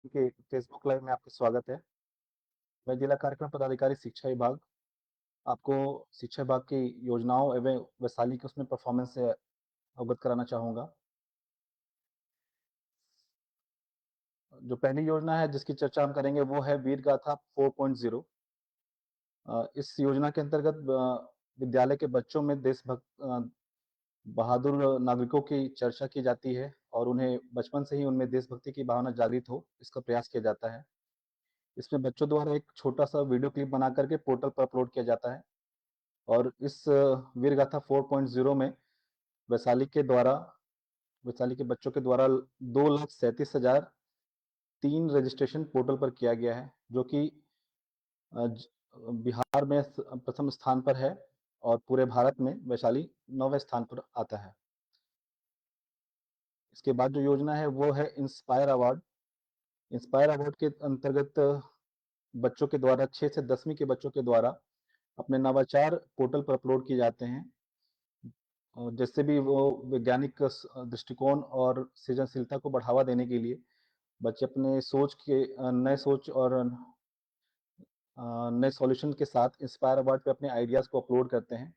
के Facebook live में आपका स्वागत है। मैं जिला कार्यक्रम पदाधिकारी शिक्षा विभाग आपको शिक्षा विभाग की योजनाओं एवं वैशाली के उसमें परफॉर्मेंस से अवगत कराना चाहूँगा। जो पहली योजना है जिसकी चर्चा हम करेंगे वो है वीर गाथा 4.0। इस योजना के अंतर्गत विद्यालय के बच्चों में बहादुर नागरिकों की चर्चा की जाती है और उन्हें बचपन से ही उनमें देशभक्ति की भावना जागृत हो, इसका प्रयास किया जाता है। इसमें बच्चों द्वारा एक छोटा-सा वीडियो क्लिप बना कर के पोर्टल पर अपलोड किया जाता है। और इस वीर गाथा 4.0 में वैशाली के द्वारा वैशाली के बच्चों के द्वारा 2,37,003 रजिस्ट्रेशन पोर्टल पर किया गया है, जो कि बिहार में प्रथम स्थान पर है और पूरे भारत में वैशाली 9वें स्थान पर आता है। इसके बाद जो योजना है वो है इंस्पायर अवार्ड। इंस्पायर अवार्ड के अंतर्गत बच्चों के द्वारा 6 से 10वीं के बच्चों के द्वारा अपने नवाचार पोर्टल पर अपलोड किए जाते हैं। जिससे भी वो वैज्ञानिक दृष्टिकोण और सृजनशीलता को बढ़ावा देने के लिए बच्चे अपने नए सोच और नए सॉल्यूशन के साथ इंस्पायर अवार्ड पे अपने आइडियाज़ को अपलोड करते हैं।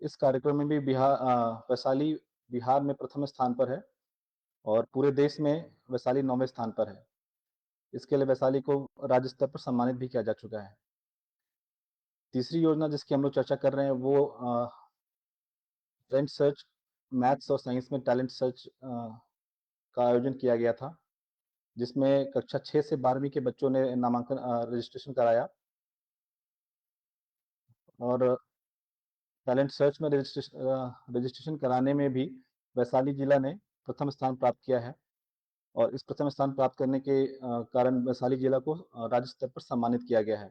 इस कार्यक्रम में भी वैशाली बिहार में प्रथम स्थान पर है और पूरे देश में वैशाली 9वें स्थान पर है। इसके लिए वैशाली को राज्य स्तर पर सम्मानित भी किया जा चुका है। तीसरी योजना जिसकी हम लोग चर्चा कर रहे हैं वो टैलेंट सर्च मैथ्स और साइंस में टैलेंट सर्च का आयोजन किया गया था। जिसमें कक्षा 6 से 12वीं के बच्चों ने रजिस्ट्रेशन कराया और टैलेंट सर्च में रजिस्ट्रेशन कराने में भी वैशाली जिला ने प्रथम स्थान प्राप्त किया है और इस प्रथम स्थान प्राप्त करने के कारण वैशाली जिला को राज्य स्तर पर सम्मानित किया गया है।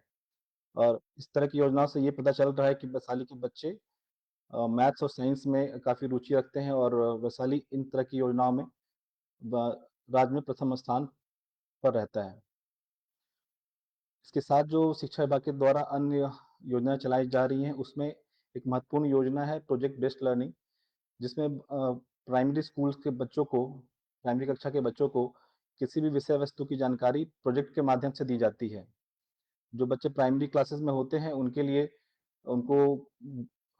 और इस तरह की योजनाओं से ये पता चल रहा है कि वैशाली के बच्चे मैथ्स और साइंस में काफ़ी रुचि रखते हैं और वैशाली इन तरह की योजनाओं में ब राज्य में प्रथम स्थान पर रहता है। इसके साथ जो शिक्षा विभाग के द्वारा अन्य योजनाएँ चलाई जा रही हैं, उसमें एक महत्वपूर्ण योजना है प्रोजेक्ट बेस्ड लर्निंग, जिसमें प्राइमरी कक्षा के बच्चों को किसी भी विषय वस्तु की जानकारी प्रोजेक्ट के माध्यम से दी जाती है। जो बच्चे प्राइमरी क्लासेस में होते हैं, उनके लिए उनको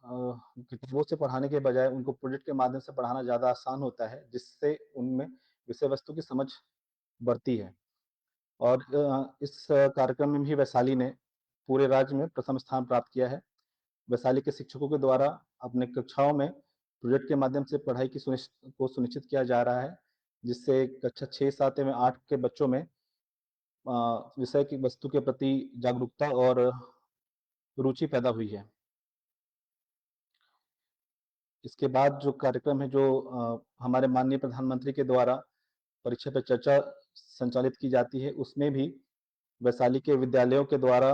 किताबों से पढ़ाने के बजाय उनको प्रोजेक्ट के माध्यम से पढ़ाना ज़्यादा आसान होता है, जिससे उनमें विषय वस्तु की समझ बढ़ती है। और इस कार्यक्रम में भी वैशाली ने पूरे राज्य में प्रथम स्थान प्राप्त किया है। वैशाली के शिक्षकों के द्वारा अपने कक्षाओं में प्रोजेक्ट के माध्यम से पढ़ाई की सुनिश्चित किया जा रहा है, जिससे कक्षा 6, 7 एवं 8 के बच्चों में विषय की वस्तु के प्रति जागरूकता और रुचि पैदा हुई है। इसके बाद जो कार्यक्रम है जो हमारे माननीय प्रधानमंत्री के द्वारा परीक्षा पे चर्चा संचालित की जाती है, उसमें भी वैशाली के विद्यालयों के द्वारा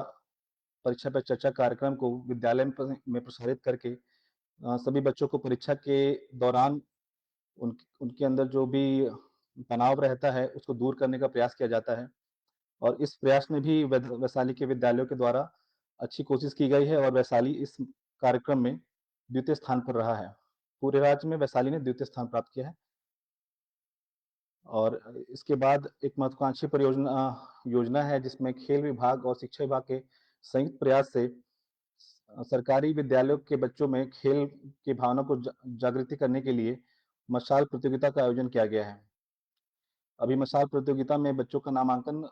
परीक्षा पे चर्चा कार्यक्रम को विद्यालय में प्रसारित करके सभी बच्चों को परीक्षा के दौरान उनके अंदर जो भी तनाव रहता है, उसको दूर करने का प्रयास किया जाता है और इस प्रयास में भी वैशाली के विद्यालयों के द्वारा अच्छी कोशिश की गई है और वैशाली इस कार्यक्रम में द्वितीय स्थान पर रहा है। पूरे राज्य में वैशाली ने द्वितीय स्थान प्राप्त किया है और इसके बाद एक महत्वाकांक्षी योजना है जिसमें खेल विभाग और शिक्षा विभाग के संयुक्त प्रयास से सरकारी विद्यालयों के बच्चों में खेल की भावना को जागृति करने के लिए मशाल प्रतियोगिता का आयोजन किया गया है। अभी मशाल प्रतियोगिता में बच्चों का नामांकन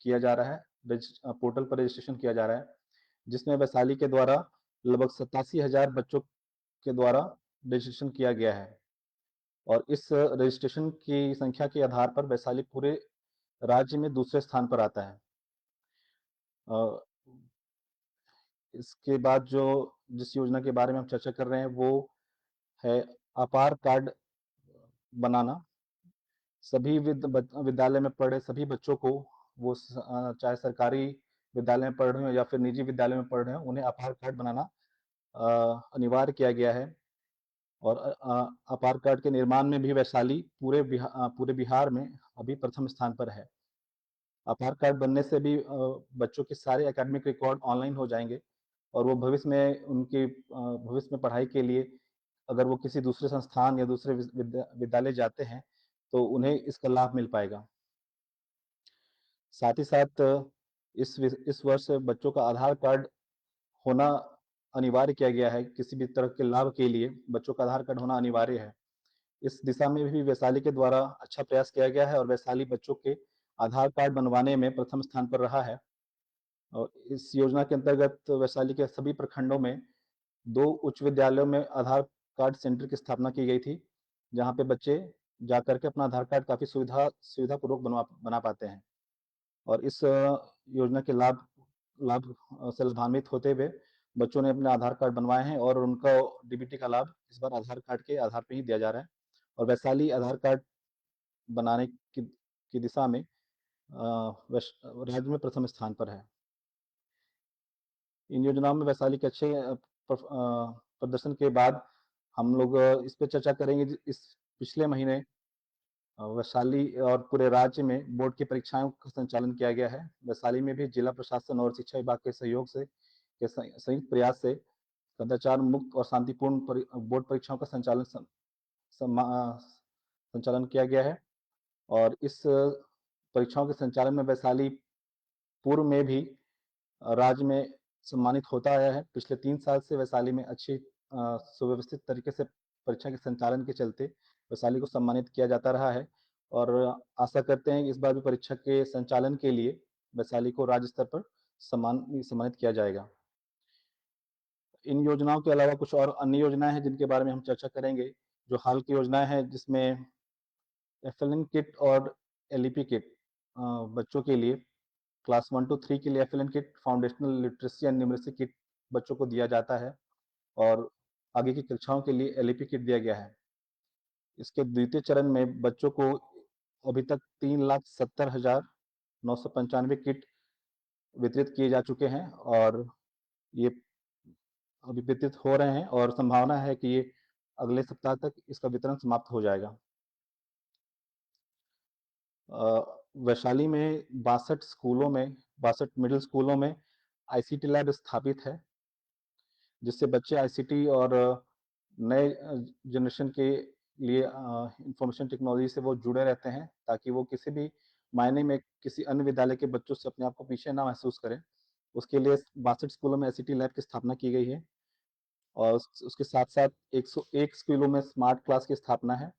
किया जा रहा है, पोर्टल पर रजिस्ट्रेशन किया जा रहा है, जिसमें वैशाली के द्वारा लगभग 87,000 बच्चों के द्वारा रजिस्ट्रेशन किया गया है और इस रजिस्ट्रेशन की संख्या के आधार पर वैशाली पूरे राज्य में दूसरे स्थान पर आता है। अ, इसके बाद जिस योजना के बारे में हम चर्चा कर रहे हैं वो है अपार कार्ड बनाना। सभी विद्यालय में पढ़ रहे सभी बच्चों को चाहे सरकारी विद्यालय में पढ़ रहे हो या फिर निजी विद्यालय में पढ़ रहे हो, उन्हें आधार कार्ड बनाना अनिवार्य किया गया है और आधार कार्ड के निर्माण में भी वैशाली पूरे बिहार में अभी प्रथम स्थान पर है। आधार कार्ड बनने से भी बच्चों के सारे एकेडमिक रिकॉर्ड ऑनलाइन हो जाएँगे और वो भविष्य में पढ़ाई के लिए अगर वो किसी दूसरे संस्थान या दूसरे विद्यालय जाते हैं, तो उन्हें इसका लाभ मिल पाएगा। साथ ही साथ इस वर्ष बच्चों का आधार कार्ड होना अनिवार्य किया गया है। किसी भी तरह के लाभ के लिए बच्चों का आधार कार्ड होना अनिवार्य है। इस दिशा में भी वैशाली के द्वारा अच्छा प्रयास किया गया है और वैशाली बच्चों के आधार कार्ड बनवाने में प्रथम स्थान पर रहा है। और इस योजना के अंतर्गत वैशाली के सभी प्रखंडों में 2 उच्च विद्यालयों में आधार कार्ड सेंटर की स्थापना की गई थी, जहाँ पे बच्चे जाकर के अपना आधार कार्ड काफ़ी सुविधापूर्वक बना पाते हैं। और इस योजना के लाभ लाभ से लाभान्वित होते हुए बच्चों ने अपने आधार कार्ड बनवाए हैं और उनको डीबीटी का लाभ इस बार आधार कार्ड के आधार पे ही दिया जा रहा है। और वैशाली आधार कार्ड बनाने की दिशा में राज्य में प्रथम स्थान पर है। इन योजनाओं में वैशाली के अच्छे प्रदर्शन के बाद हम लोग इस पे चर्चा करेंगे। इस पिछले महीने वैशाली और पूरे राज्य में बोर्ड की परीक्षाओं का संचालन किया गया है। वैशाली में भी जिला प्रशासन और शिक्षा विभाग के सहयोग से के संयुक्त प्रयास से कदाचार मुक्त और शांतिपूर्ण बोर्ड परीक्षाओं का संचालन किया गया है। और इस परीक्षाओं के संचालन में वैशाली पूर्व में भी राज्य में सम्मानित होता आया है। पिछले 3 साल से वैशाली में अच्छी सुव्यवस्थित तरीके से परीक्षा के संचालन के चलते वैशाली को सम्मानित किया जाता रहा है और आशा करते हैं कि इस बार भी परीक्षा के संचालन के लिए वैशाली को राज्य स्तर पर सम्मानित किया जाएगा। इन योजनाओं के अलावा कुछ और अन्य योजनाएं हैं जिनके बारे में हम चर्चा करेंगे। जो हाल की योजनाएं हैं जिसमें एफएलएन किट और एलईपी किट बच्चों के लिए क्लास 1 टू 3 के लिए FLN kit, foundational literacy and numeracy kit बच्चों को दिया जाता है और आगे की कक्षाओं के लिए एलईपी किट दिया गया है। इसके द्वितीय चरण में बच्चों को अभी तक 3,70,995 किट वितरित किए जा चुके हैं और ये अभी वितरित हो रहे हैं और संभावना है कि ये अगले सप्ताह तक इसका वितरण समाप्त हो जाएगा। वैशाली में 62 मिडिल स्कूलों में आईसीटी लैब स्थापित है, जिससे बच्चे आईसीटी और नए जनरेशन के लिए इंफॉर्मेशन टेक्नोलॉजी से वो जुड़े रहते हैं, ताकि वो किसी भी मायने में किसी अन्य विद्यालय के बच्चों से अपने आप को पीछे ना महसूस करें। उसके लिए 62 स्कूलों में आईसीटी लैब की स्थापना की गई है और उसके साथ-साथ 101 स्कूलों में स्मार्ट क्लास की स्थापना है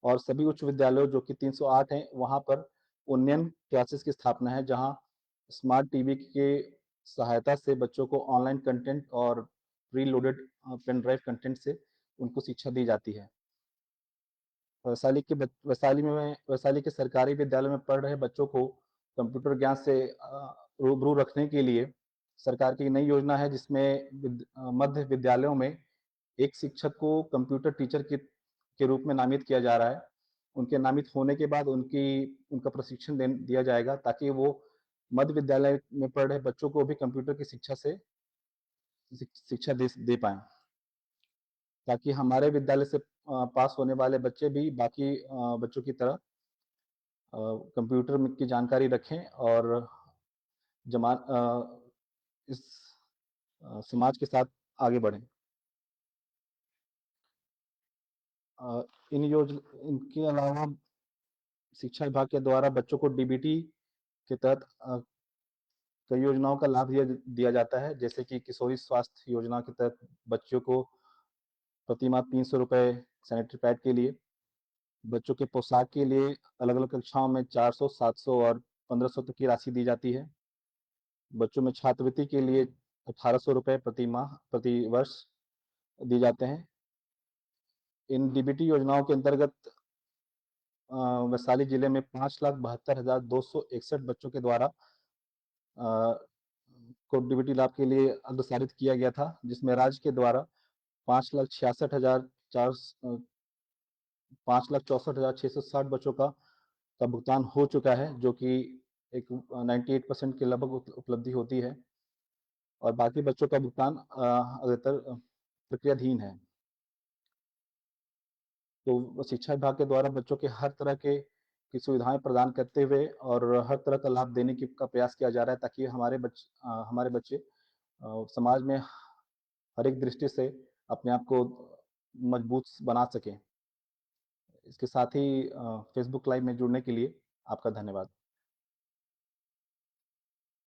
और सभी उच्च विद्यालयों जो कि 308 हैं, वहाँ पर उन्नयन क्लासेस की स्थापना है, जहाँ स्मार्ट टीवी के सहायता से बच्चों को ऑनलाइन कंटेंट और pre loaded pen drive content से उनको शिक्षा दी जाती है। वैशाली के सरकारी विद्यालय में पढ़ रहे बच्चों को कंप्यूटर ज्ञान से रूबरू रखने के लिए सरकार की नई योजना है, जिसमें मध्य विद्यालयों में एक शिक्षक को कंप्यूटर टीचर के रूप में नामित किया जा रहा है। उनके नामित होने के बाद उनका प्रशिक्षण दिया जाएगा, ताकि वो मध्य विद्यालय में पढ़ रहे बच्चों को भी कंप्यूटर की शिक्षा दे पाएँ, ताकि हमारे विद्यालय से पास होने वाले बच्चे भी बाकी बच्चों की तरह कंप्यूटर की जानकारी रखें और जमा इस समाज के साथ आगे बढ़ें। इनके अलावा शिक्षा विभाग के द्वारा बच्चों को डीबीटी के तहत कई योजनाओं का लाभ दिया जाता है, जैसे कि किशोरी स्वास्थ्य योजना के तहत बच्चों को प्रति माह 300 रुपए सैनिटरी पैड के लिए, बच्चों के पोशाक के लिए अलग-अलग कक्षाओं में 400, 700 और 1500 तक की राशि दी जाती है। बच्चों में छात्रवृत्ति के लिए 1800 रुपए प्रति वर्ष दिए जाते हैं। इन डीबीटी योजनाओं के अंतर्गत वैशाली जिले में 5,72,261 बच्चों के द्वारा को डीबीटी लाभ के लिए अग्रसारित किया गया था, जिसमें राज्य के द्वारा 5,64,660 बच्चों का भुगतान हो चुका है, जो कि एक 98% के लगभग उपलब्धि होती है और बाकी बच्चों का भुगतान अग्रतर प्रक्रियाधीन है। तो शिक्षा विभाग के द्वारा बच्चों के हर तरह की सुविधाएं प्रदान करते हुए और हर तरह का लाभ देने का प्रयास किया जा रहा है, ताकि हमारे बच्चे समाज में हर एक दृष्टि से अपने आप को मजबूत बना सकें। इसके साथ ही फेसबुक लाइव में जुड़ने के लिए आपका धन्यवाद।